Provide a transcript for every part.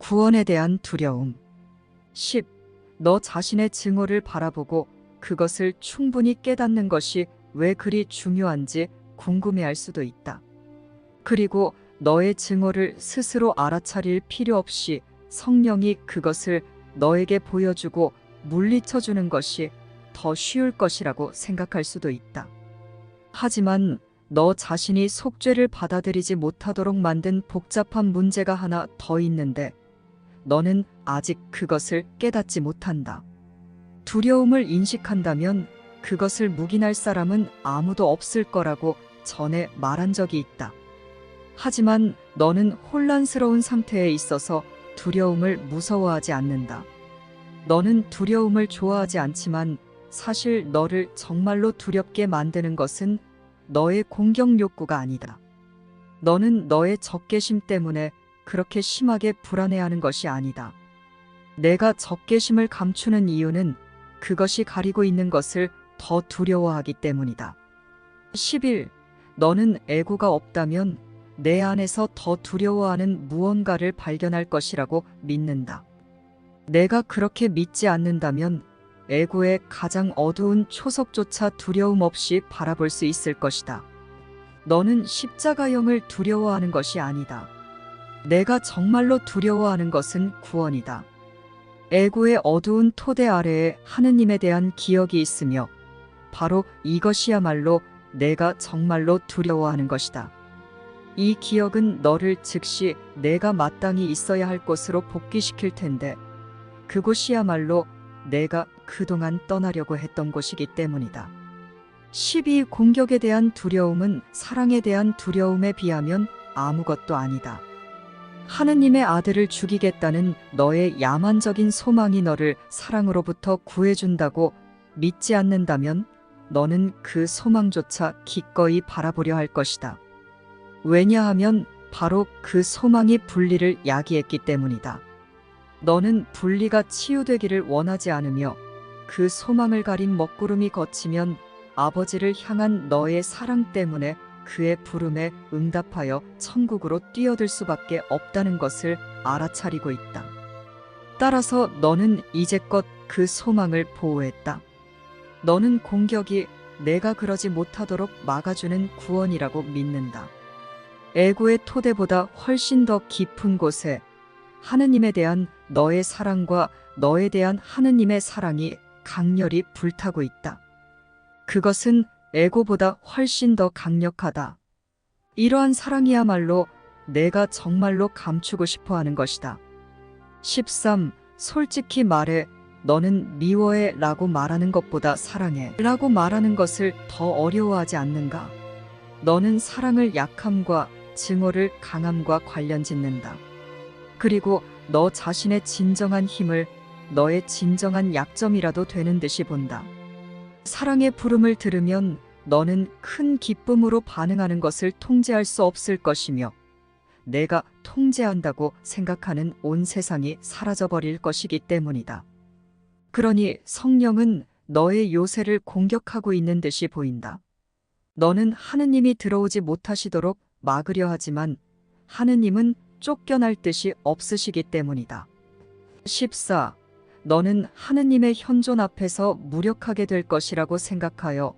구원에 대한 두려움. 10. 너 자신의 증오를 바라보고 그것을 충분히 깨닫는 것이 왜 그리 중요한지 궁금해할 수도 있다. 그리고 너의 증오를 스스로 알아차릴 필요 없이 성령이 그것을 너에게 보여주고 물리쳐주는 것이 더 쉬울 것이라고 생각할 수도 있다. 하지만 너 자신이 속죄를 받아들이지 못하도록 만든 복잡한 문제가 하나 더 있는데 너는 아직 그것을 깨닫지 못한다. 두려움을 인식한다면 그것을 묵인할 사람은 아무도 없을 거라고 전에 말한 적이 있다. 하지만 너는 혼란스러운 상태에 있어서 두려움을 무서워하지 않는다. 너는 두려움을 좋아하지 않지만 사실 너를 정말로 두렵게 만드는 것은 너의 공격 욕구가 아니다. 너는 너의 적개심 때문에 그렇게 심하게 불안해하는 것이 아니다. 내가 적개심을 감추는 이유는 그것이 가리고 있는 것을 더 두려워하기 때문이다. 11. 너는 애고가 없다면 내 안에서 더 두려워하는 무언가를 발견할 것이라고 믿는다. 내가 그렇게 믿지 않는다면 애고의 가장 어두운 초석조차 두려움 없이 바라볼 수 있을 것이다. 너는 십자가형을 두려워하는 것이 아니다. 내가 정말로 두려워하는 것은 구원이다. 애고의 어두운 토대 아래에 하느님에 대한 기억이 있으며 바로 이것이야말로 내가 정말로 두려워하는 것이다. 이 기억은 너를 즉시 내가 마땅히 있어야 할 곳으로 복귀시킬 텐데 그곳이야말로 내가 그동안 떠나려고 했던 곳이기 때문이다. 12. 공격에 대한 두려움은 사랑에 대한 두려움에 비하면 아무것도 아니다. 하느님의 아들을 죽이겠다는 너의 야만적인 소망이 너를 사랑으로부터 구해준다고 믿지 않는다면 너는 그 소망조차 기꺼이 바라보려 할 것이다. 왜냐하면 바로 그 소망이 분리를 야기했기 때문이다. 너는 분리가 치유되기를 원하지 않으며 그 소망을 가린 먹구름이 걷히면 아버지를 향한 너의 사랑 때문에 그의 부름에 응답하여 천국으로 뛰어들 수밖에 없다는 것을 알아차리고 있다. 따라서 너는 이제껏 그 소망을 보호했다. 너는 공격이 내가 그러지 못하도록 막아주는 구원이라고 믿는다. 애고의 토대보다 훨씬 더 깊은 곳에 하느님에 대한 너의 사랑과 너에 대한 하느님의 사랑이 강렬히 불타고 있다. 그것은 애고보다 훨씬 더 강력하다. 이러한 사랑이야말로 내가 정말로 감추고 싶어 하는 것이다. 13. 솔직히 말해 너는 미워해 라고 말하는 것보다 사랑해 라고 말하는 것을 더 어려워하지 않는가? 너는 사랑을 약함과 증오를 강함과 관련 짓는다. 그리고 너 자신의 진정한 힘을 너의 진정한 약점이라도 되는 듯이 본다. 사랑의 부름을 들으면 너는 큰 기쁨으로 반응하는 것을 통제할 수 없을 것이며 내가 통제한다고 생각하는 온 세상이 사라져버릴 것이기 때문이다. 그러니 성령은 너의 요새를 공격하고 있는 듯이 보인다. 너는 하느님이 들어오지 못하시도록 막으려 하지만 하느님은 쫓겨날 뜻이 없으시기 때문이다. 14. 너는 하느님의 현존 앞에서 무력하게 될 것이라고 생각하여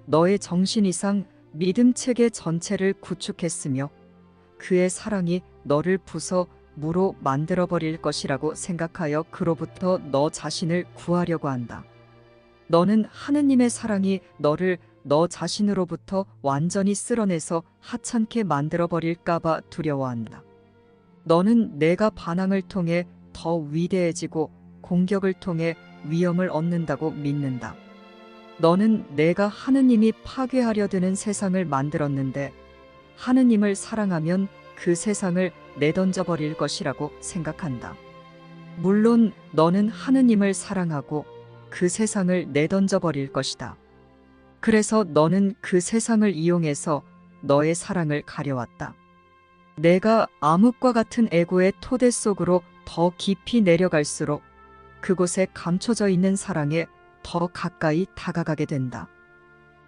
너의 정신 이상 믿음 체계 전체를 구축했으며 그의 사랑이 너를 부숴 무로 만들어버릴 것이라고 생각하여 그로부터 너 자신을 구하려고 한다. 너는 하느님의 사랑이 너를 너 자신으로부터 완전히 쓸어내서 하찮게 만들어버릴까봐 두려워한다. 너는 내가 반항을 통해 더 위대해지고 공격을 통해 위엄을 얻는다고 믿는다. 너는 내가 하느님이 파괴하려 드는 세상을 만들었는데 하느님을 사랑하면 그 세상을 내던져버릴 것이라고 생각한다. 물론 너는 하느님을 사랑하고 그 세상을 내던져버릴 것이다. 그래서 너는 그 세상을 이용해서 너의 사랑을 가려왔다. 내가 암흑과 같은 애고의 토대 속으로 더 깊이 내려갈수록 그곳에 감춰져 있는 사랑에 더 가까이 다가가게 된다.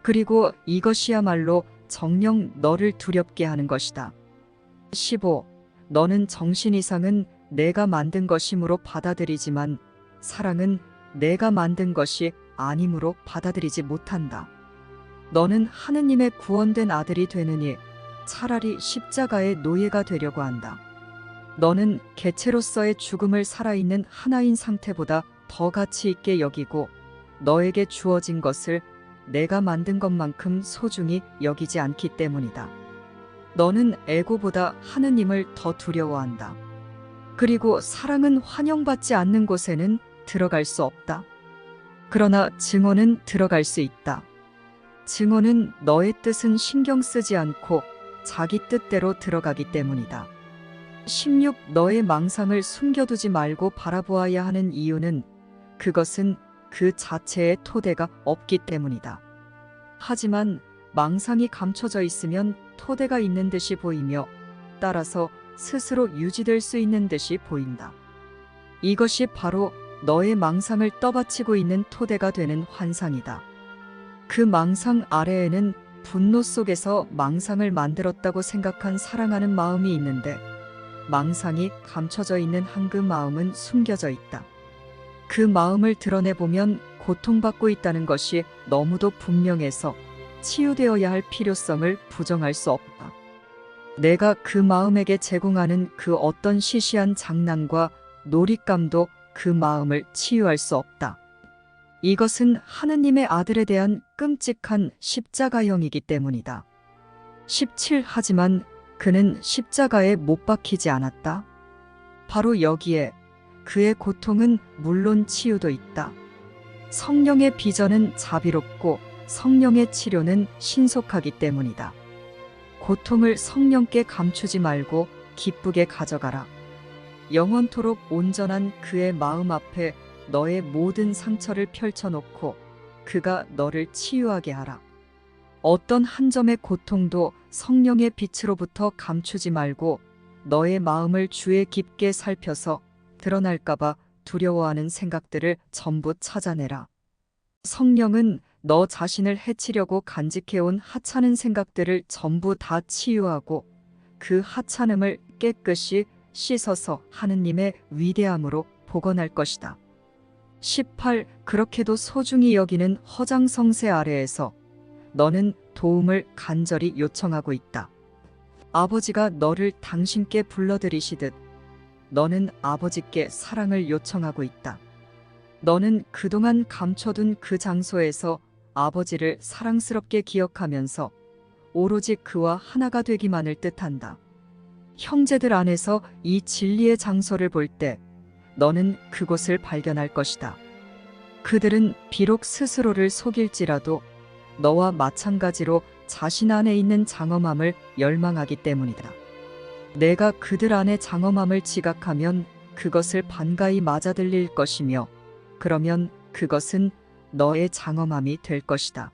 그리고 이것이야말로 정녕 너를 두렵게 하는 것이다. 15. 너는 정신 이상은 내가 만든 것이므로 받아들이지만 사랑은 내가 만든 것이 아님으로 받아들이지 못한다. 너는 하느님의 구원된 아들이 되느니 차라리 십자가의 노예가 되려고 한다. 너는 개체로서의 죽음을 살아있는 하나인 상태보다 더 가치 있게 여기고 너에게 주어진 것을 내가 만든 것만큼 소중히 여기지 않기 때문이다. 너는 에고보다 하느님을 더 두려워한다. 그리고 사랑은 환영받지 않는 곳에는 들어갈 수 없다. 그러나 증오는 들어갈 수 있다. 증오는 너의 뜻은 신경 쓰지 않고 자기 뜻대로 들어가기 때문이다. 16. 너의 망상을 숨겨두지 말고 바라보아야 하는 이유는 그것은 그 자체의 토대가 없기 때문이다. 하지만 망상이 감춰져 있으면 토대가 있는 듯이 보이며 따라서 스스로 유지될 수 있는 듯이 보인다. 이것이 바로 너의 망상을 떠받치고 있는 토대가 되는 환상이다. 그 망상 아래에는 분노 속에서 망상을 만들었다고 생각한 사랑하는 마음이 있는데 망상이 감춰져 있는 한 그 마음은 숨겨져 있다. 그 마음을 드러내보면 고통받고 있다는 것이 너무도 분명해서 치유되어야 할 필요성을 부정할 수 없다. 내가 그 마음에게 제공하는 그 어떤 시시한 장난과 놀잇감도 그 마음을 치유할 수 없다. 이것은 하느님의 아들에 대한 끔찍한 십자가형이기 때문이다. 17. 하지만 그는 십자가에 못 박히지 않았다. 바로 여기에 그의 고통은 물론 치유도 있다. 성령의 비전은 자비롭고 성령의 치료는 신속하기 때문이다. 고통을 성령께 감추지 말고 기쁘게 가져가라. 영원토록 온전한 그의 마음 앞에 너의 모든 상처를 펼쳐놓고 그가 너를 치유하게 하라. 어떤 한 점의 고통도 성령의 빛으로부터 감추지 말고 너의 마음을 주에 깊게 살펴서 드러날까봐 두려워하는 생각들을 전부 찾아내라. 성령은 너 자신을 해치려고 간직해온 하찮은 생각들을 전부 다 치유하고 그 하찮음을 깨끗이 씻어서 하느님의 위대함으로 복원할 것이다. 18. 그렇게도 소중히 여기는 허장성세 아래에서 너는 도움을 간절히 요청하고 있다. 아버지가 너를 당신께 불러들이시듯 너는 아버지께 사랑을 요청하고 있다. 너는 그동안 감춰둔 그 장소에서 아버지를 사랑스럽게 기억하면서 오로지 그와 하나가 되기만을 뜻한다. 형제들 안에서 이 진리의 장소를 볼 때 너는 그곳을 발견할 것이다. 그들은 비록 스스로를 속일지라도 너와 마찬가지로 자신 안에 있는 장엄함을 열망하기 때문이다. 내가 그들 안에 장엄함을 지각하면 그것을 반가이 맞아들일 것이며 그러면 그것은 너의 장엄함이 될 것이다.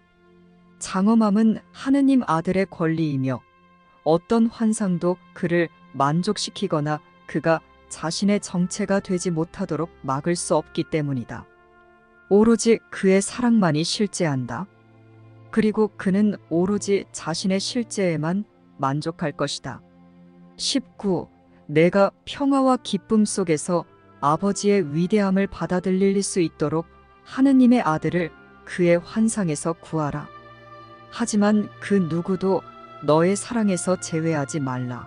장엄함은 하느님 아들의 권리이며 어떤 환상도 그를 만족시키거나 그가 자신의 정체가 되지 못하도록 막을 수 없기 때문이다. 오로지 그의 사랑만이 실제한다. 그리고 그는 오로지 자신의 실제에만 만족할 것이다. 19. 내가 평화와 기쁨 속에서 아버지의 위대함을 받아들일 수 있도록 하느님의 아들을 그의 환상에서 구하라. 하지만 그 누구도 너의 사랑에서 제외하지 말라.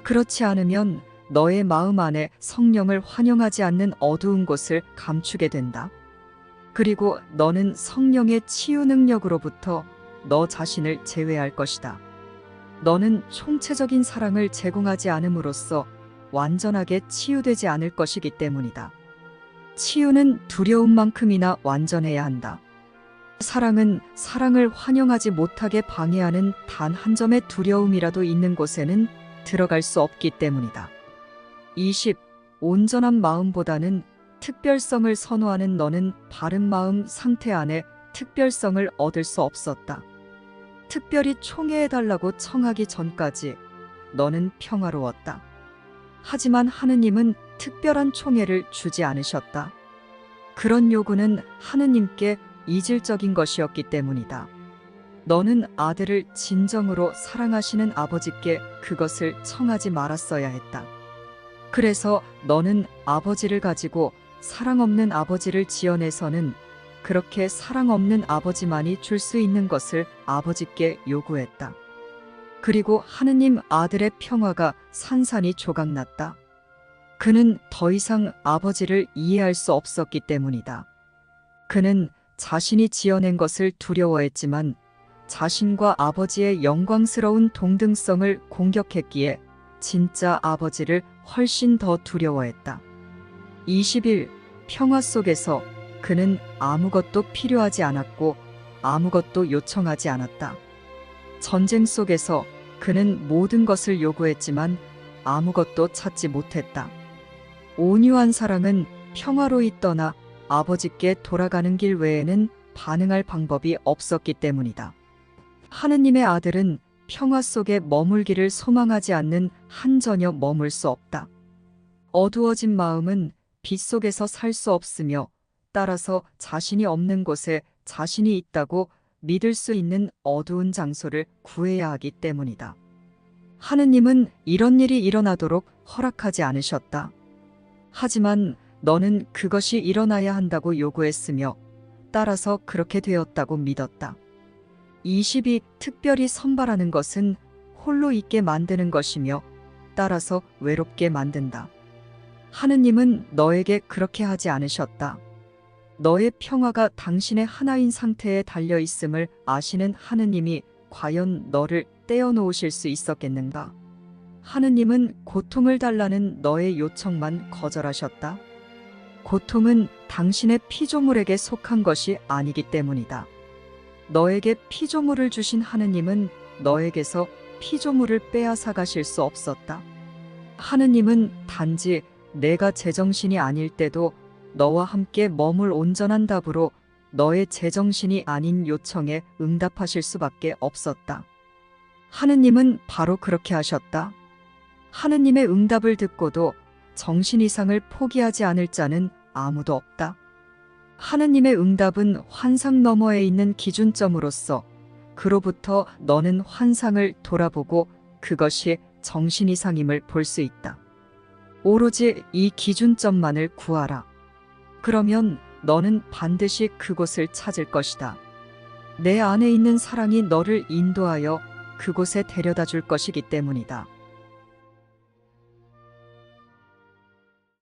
그렇지 않으면 너의 마음 안에 성령을 환영하지 않는 어두운 곳을 감추게 된다. 그리고 너는 성령의 치유 능력으로부터 너 자신을 제외할 것이다. 너는 총체적인 사랑을 제공하지 않음으로써 완전하게 치유되지 않을 것이기 때문이다. 치유는 두려움만큼이나 완전해야 한다. 사랑은 사랑을 환영하지 못하게 방해하는 단 한 점의 두려움이라도 있는 곳에는 들어갈 수 없기 때문이다. 20. 온전한 마음보다는 특별성을 선호하는 너는 바른 마음 상태 안에 특별성을 얻을 수 없었다. 특별히 총애해달라고 청하기 전까지 너는 평화로웠다. 하지만 하느님은 특별한 총애를 주지 않으셨다. 그런 요구는 하느님께 이질적인 것이었기 때문이다. 너는 아들을 진정으로 사랑하시는 아버지께 그것을 청하지 말았어야 했다. 그래서 너는 아버지를 가지고 사랑 없는 아버지를 지어내서는 그렇게 사랑 없는 아버지만이 줄 수 있는 것을 아버지께 요구했다. 그리고 하느님 아들의 평화가 산산이 조각났다. 그는 더 이상 아버지를 이해할 수 없었기 때문이다. 그는 자신이 지어낸 것을 두려워했지만 자신과 아버지의 영광스러운 동등성을 공격했기에 진짜 아버지를 훨씬 더 두려워했다. 20일 평화 속에서 그는 아무것도 필요하지 않았고 아무것도 요청하지 않았다. 전쟁 속에서 그는 모든 것을 요구했지만 아무것도 찾지 못했다. 온유한 사랑은 평화로이 떠나 아버지께 돌아가는 길 외에는 반응할 방법이 없었기 때문이다. 하느님의 아들은 평화 속에 머물기를 소망하지 않는 한전혀 머물 수 없다. 어두워진 마음은 빛 속에서 살 수 없으며 따라서 자신이 없는 곳에 자신이 있다고 믿을 수 있는 어두운 장소를 구해야 하기 때문이다. 하느님은 이런 일이 일어나도록 허락하지 않으셨다. 하지만 너는 그것이 일어나야 한다고 요구했으며 따라서 그렇게 되었다고 믿었다. 20이 특별히 선발하는 것은 홀로 있게 만드는 것이며 따라서 외롭게 만든다. 하느님은 너에게 그렇게 하지 않으셨다. 너의 평화가 당신의 하나인 상태에 달려 있음을 아시는 하느님이 과연 너를 떼어놓으실 수 있었겠는가? 하느님은 고통을 달라는 너의 요청만 거절하셨다. 고통은 당신의 피조물에게 속한 것이 아니기 때문이다. 너에게 피조물을 주신 하느님은 너에게서 피조물을 빼앗아 가실 수 없었다. 하느님은 단지 내가 제정신이 아닐 때도 너와 함께 머물 온전한 답으로 너의 제정신이 아닌 요청에 응답하실 수밖에 없었다. 하느님은 바로 그렇게 하셨다. 하느님의 응답을 듣고도 정신 이상을 포기하지 않을 자는 아무도 없다. 하느님의 응답은 환상 너머에 있는 기준점으로서 그로부터 너는 환상을 돌아보고 그것이 정신 이상임을 볼 수 있다. 오로지 이 기준점만을 구하라. 그러면 너는 반드시 그곳을 찾을 것이다. 내 안에 있는 사랑이 너를 인도하여 그곳에 데려다 줄 것이기 때문이다.